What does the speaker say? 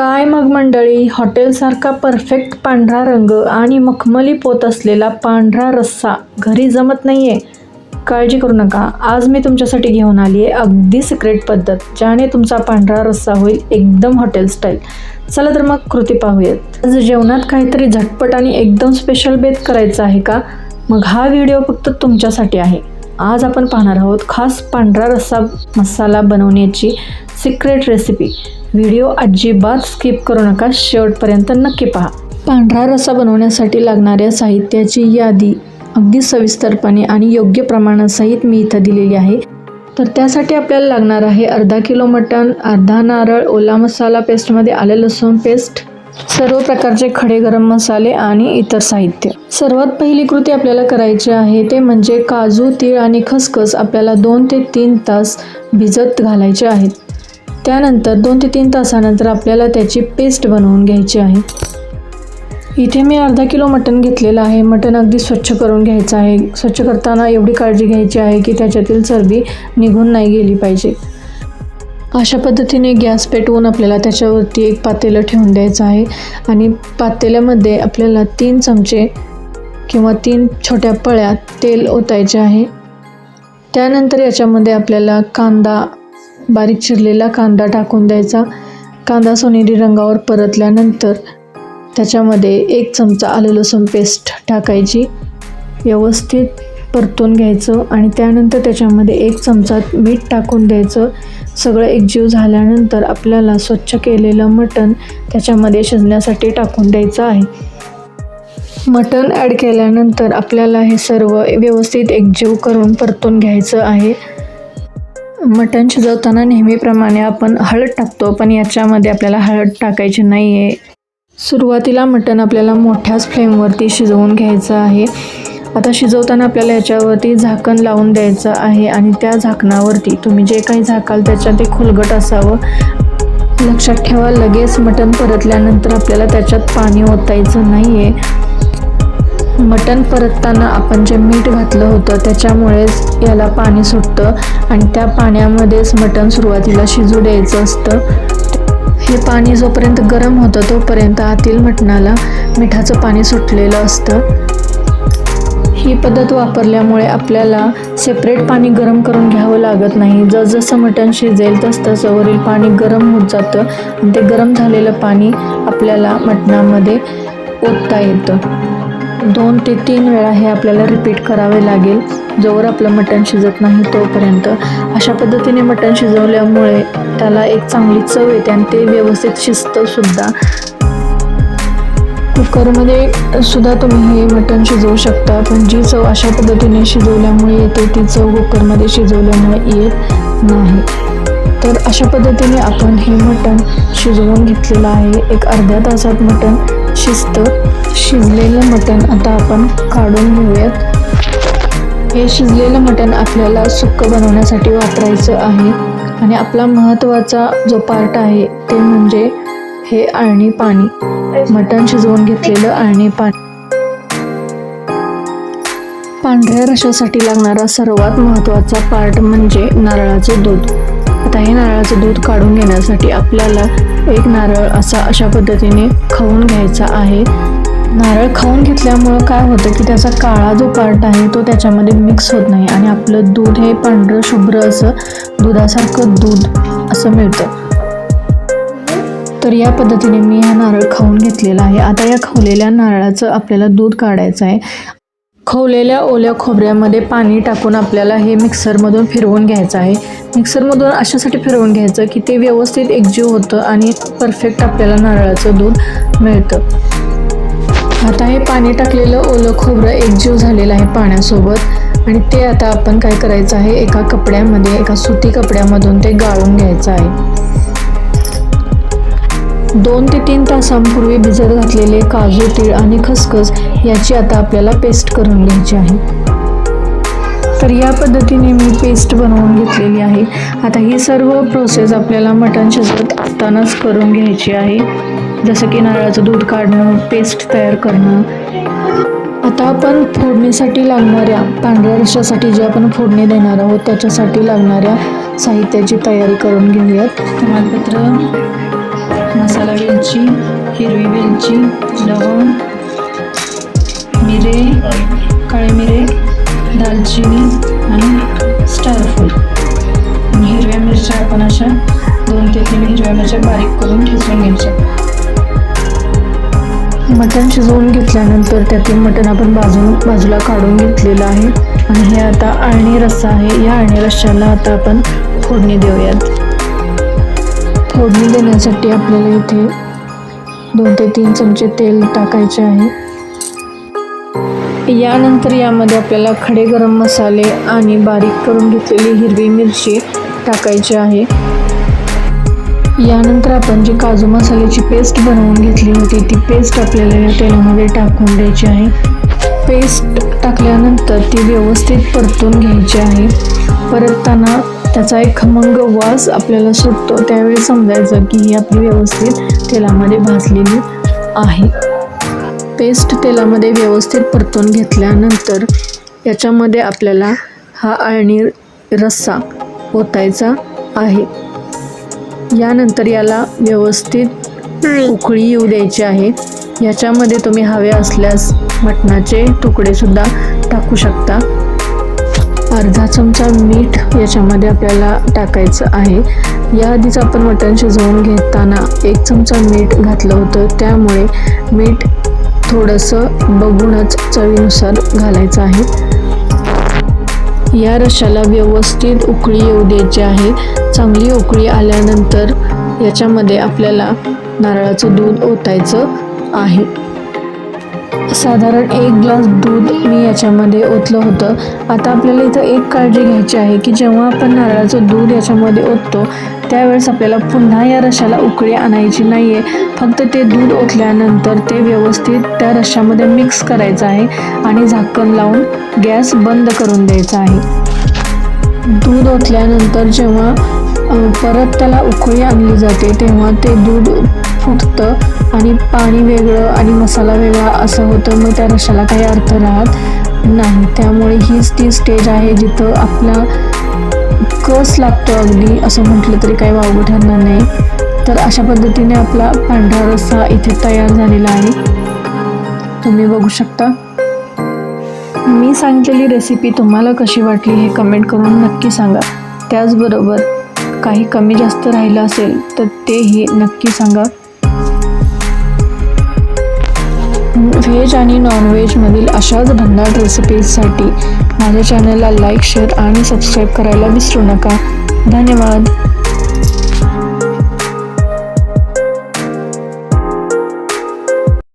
काय मग मंडळी, हॉटेलसारखा परफेक्ट पांढरा रंग आणि मखमली पोत असलेला पांढरा रस्सा घरी जमत नाही आहे? काळजी करू नका, आज मी तुमच्यासाठी घेऊन आली आहे अगदी सिक्रेट पद्धत, ज्याने तुमचा पांढरा रस्सा होईल एकदम हॉटेल स्टाईल. चला तर मग कृती पाहूयात. आज जेवणात काहीतरी झटपट आणि एकदम स्पेशल बेत करायचं आहे का? मग हा व्हिडिओ फक्त तुमच्यासाठी आहे. आज आपण पाहणार आहोत खास पांढरा रस्सा मसाला बनवण्याची सिक्रेट रेसिपी. व्हिडिओ अजिबात स्किप करू नका, शेवटपर्यंत नक्की पहा. पांढरा रस्सा बनवण्यासाठी लागणाऱ्या साहित्याची यादी अगदी सविस्तरपणे आणि योग्य प्रमाणासहित मी इथं दिलेली आहे. तर त्यासाठी आपल्याला लागणार आहे अर्धा किलो मटण, अर्धा नारळ, ओला मसाला पेस्टमध्ये आले लसूण पेस्ट, सर्व प्रकारचे खडे गरम मसाले आणि इतर साहित्य. सर्वात पहिली कृती आपल्याला करायची आहे ते म्हणजे काजू, तीळ आणि खसखस आपल्याला 2 ते 3 तास भिजत घालायचे आहेत. त्यानंतर 2 ते 3 तासानंतर आपल्याला त्याची पेस्ट बनवून घ्यायची आहे. इथे मी अर्धा किलो मटण घेतलेलं आहे. मटण अगदी स्वच्छ करून घ्यायचं आहे. स्वच्छ करताना एवढी काळजी घ्यायची आहे की त्याच्यातील चरबी निघून नाही गेली पाहिजे. अशा पद्धतीने गॅस पेटवून आपल्याला त्याच्यावरती एक पातेलं ठेवून द्यायचं आहे आणि पातेल्यामध्ये आपल्याला 3 चमचे किंवा 3 छोट्या पळ्या तेल ओतायचे आहे. त्यानंतर याच्यामध्ये आपल्याला कांदा, बारीक चिरलेला कांदा टाकून द्यायचा. कांदा सोनेरी रंगावर परतल्यानंतर त्याच्यामध्ये 1 चमचा आलं लसूण पेस्ट टाकायची, व्यवस्थित परतून घ्यायचं आणि त्यानंतर त्याच्यामध्ये 1 चमचा मीठ टाकून द्यायचं. सगळं एकजीव झाल्यानंतर आपल्याला स्वच्छ केलेलं मटण त्याच्यामध्ये शिजण्यासाठी टाकून द्यायचं आहे. मटण ॲड केल्यानंतर आपल्याला हे सर्व व्यवस्थित एकजीव करून परतून घ्यायचं आहे. मटण शिजवताना नेहमीप्रमाणे आपण हळद टाकतो, पण याच्यामध्ये आपल्याला हळद टाकायची नाही आहे. सुरुवातीला मटण आपल्याला मोठ्याच फ्लेमवरती शिजवून घ्यायचं आहे. आता शिजवताना आपल्याला याच्यावरती झाकण लावून द्यायचं आहे आणि त्या झाकणावरती तुम्ही जे काही झाकाल त्याच्यात ते खुलगट असावं. लक्षात ठेवा, लगेच मटण परतल्यानंतर आपल्याला त्याच्यात पाणी ओतायचं नाही आहे. मटण परतताना आपण जे मीठ घातलं होतं त्याच्यामुळेच याला पाणी सुटतं आणि त्या पाण्यामध्येच मटण सुरुवातीला शिजू द्यायचं असतं. हे पाणी जोपर्यंत गरम होतं तोपर्यंत आतील मटणाला मिठाचं पाणी सुटलेलं असतं. ही पद्धत वापरल्यामुळे आपल्याला सेपरेट पाणी गरम करून घ्यावं लागत नाही. जसजसं मटण शिजेल तसतसं वरील पाणी गरम होत जातं आणि ते गरम झालेलं पाणी आपल्याला मटणामध्ये ओतता येतं. 2 ते 3 वेळा हे आपल्याला रिपीट करावे लागेल जोवर आपलं मटण शिजत नाही तोपर्यंत. अशा पद्धतीने मटण शिजवल्यामुळे त्याला एक चांगली चव येते आणि ते व्यवस्थित शिजतं सुद्धा. कुकरमध्ये सुद्धा तुम्ही हे मटण शिजवू शकता, पण जी चव अशा पद्धतीने शिजवल्यामुळे येते ती चव कुकरमध्ये शिजवल्यामुळे येत नाही. तर अशा पद्धतीने आपण हे मटण शिजवून घेतलेलं आहे. एक अर्ध्या तासात मटण शिजतं. शिजलेलं मटण आता आपण काढून घेऊयात. हे शिजलेलं मटण आपल्याला सुक्कं बनवण्यासाठी वापरायचं आहे आणि आपला महत्त्वाचा जो पार्ट आहे ते म्हणजे हे अळणी पाणी, मटण शिजवून घेतलेलं अळणी पाणी. पांढऱ्या रश्श्यासाठी लागणारा सर्वात महत्त्वाचा पार्ट म्हणजे नारळाचं दूध. आता हे नारळाचं दूध काढून घेण्यासाठी आपल्याला एक नारळ अशा पद्धतीने खवून घ्यायचा आहे. नारळ खवून घेतल्यामुळं काय होतं की त्याचा काळा जो पार्ट आहे तो त्याच्यामध्ये मिक्स होत नाही आणि आपलं दूध हे पांढरं शुभ्र असं दुधासारखं दूध असं मिळतं. तर या पद्धतीने मी हा नारळ खवून घेतलेला आहे. आता या खवलेल्या नारळाचं आपल्याला दूध काढायचं आहे. खवलेल्या ओल्या खोबऱ्यामध्ये पाणी टाकून आपल्याला हे मिक्सरमधून फिरवून घ्यायचं आहे. मिक्सरमधून अशासाठी फिरवून घ्यायचं की ते व्यवस्थित एकजीव होतं आणि परफेक्ट आपल्याला नारळाचं दूध मिळतं. आता हे पाणी टाकलेलं ओलं खोबरं एकजीव झालेलं आहे पाण्यासोबत आणि ते आता आपण काय करायचं आहे, एका कपड्यामध्ये, एका सुती कपड्यामधून ते गाळून घ्यायचं आहे. 2 ते 3 तासांपूर्वी भिजत घातलेले काजू, तीळ आणि खसखस याची आता आपल्याला पेस्ट करून घ्यायची आहे. तर या पद्धतीने मी पेस्ट बनवून घेतलेली आहे. आता ही सर्व प्रोसेस आपल्याला मटण शिजवत असतानाच करून घ्यायची आहे, जसं की नारळाचं दूध काढणं, पेस्ट तयार करणं. आता आपण फोडणीसाठी लागणाऱ्या पांढऱ्या रश्श्यासाठी जे आपण फोडणी देणार आहोत त्याच्यासाठी लागणाऱ्या साहित्याची तयारी करून घेऊयात. तमालपत्र, मसाला ओला वेलची, हिरवी वेलची, लवंग, मिरे, काळे मिरे, दालचिनी आणि स्टारफूल. आणि हिरव्या मिरच्या आपण अशा 2 ते 3 हिरव्या मिरच्या बारीक करून ठेचून घ्यायच्या. मटण शिजवून घेतल्यानंतर त्यातील मटण आपण बाजूला काढून घेतलेलं आहे. आणि हे आता अळणी रस्सा आहे. या अळणी रस्स्याला आता आपण फोडणी देऊयात. फोडणी देण्यासाठी आपल्याला इथे 2 ते 3 चमचे तेल टाकायचे आहे. यानंतर यामध्ये आपल्याला खडे गरम मसाले आणि बारीक करून घेतलेली हिरवी मिरची टाकायची आहे. यानंतर आपण जी काजू मसाल्याची पेस्ट बनवून घेतली होती ती पेस्ट आपल्याला या तेलामध्ये टाकून द्यायची आहे. पेस्ट टाकल्यानंतर ती व्यवस्थित परतून घ्यायची आहे. परतताना त्याचा एक खमंग वास आपल्याला सुटतो. त्यावेळी समजायचं की ही आपली व्यवस्थित तेलामध्ये भाजलेली आहे. पेस्ट तेलामध्ये व्यवस्थित परतून घेतल्यानंतर याच्यामध्ये आपल्याला हा अळणी रस्सा ओतायचा आहे. यानंतर याला व्यवस्थित उकळी येऊ द्यायची आहे. याच्यामध्ये तुम्ही हवे असल्यास मटणाचे तुकडे सुद्धा टाकू शकता. अर्धा चमचा मीठ याच्यामध्ये आपल्याला टाकायचं आहे. याआधीच आपण मटण शिजवून घेताना 1 चमचा मीठ घातलं होतं, त्यामुळे मीठ थोडंसं बघूनच चवीनुसार घालायचं आहे. या रश्श्याला व्यवस्थित उकळी येऊ द्यायची आहे. चांगली उकळी आल्यानंतर याच्यामध्ये आपल्याला नारळाचं दूध ओतायचं आहे. साधारण 1 ग्लास दूध मी याच्यामध्ये ओतलं होतं. आता आपल्याला इथं एक काळजी घ्यायची आहे की जेव्हा आपण नारळाचं दूध याच्यामध्ये ओततो त्यावेळेस आपल्याला पुन्हा या रश्श्याला उकळी आणायची नाही आहे. फक्त ते दूध ओतल्यानंतर ते व्यवस्थित त्या रश्श्यामध्ये मिक्स करायचं आहे आणि झाकण लावून गॅस बंद करून द्यायचा आहे. दूध ओतल्यानंतर जेव्हा परत त्याला उकळी आणली जाते तेव्हा ते दूध फुटतं आणि पाणी वेगळं आणि मसाला वेगळा असं होतं. मग त्या रश्श्याला काही अर्थ राहत नाही. त्यामुळे हीच ती स्टेज आहे जिथं आपला कस लागतो अगदी असं म्हटलं तरी काही वावगं ठरणार नाही. तर अशा पद्धतीने आपला पांढरा रस्सा इथे तयार झालेला आहे. तुम्ही बघू शकता. मी सांगितलेली रेसिपी तुम्हाला कशी वाटली हे कमेंट करून नक्की सांगा. त्याचबरोबर काही कमी जास्त राहिलं असेल तर तेही नक्की सांगा. व्हेज आणि नॉनव्हेजमधील अशाच भन्नाट रेसिपीजसाठी माझ्या चॅनलला लाईक, शेअर आणि सबस्क्राईब करायला विसरू नका. धन्यवाद.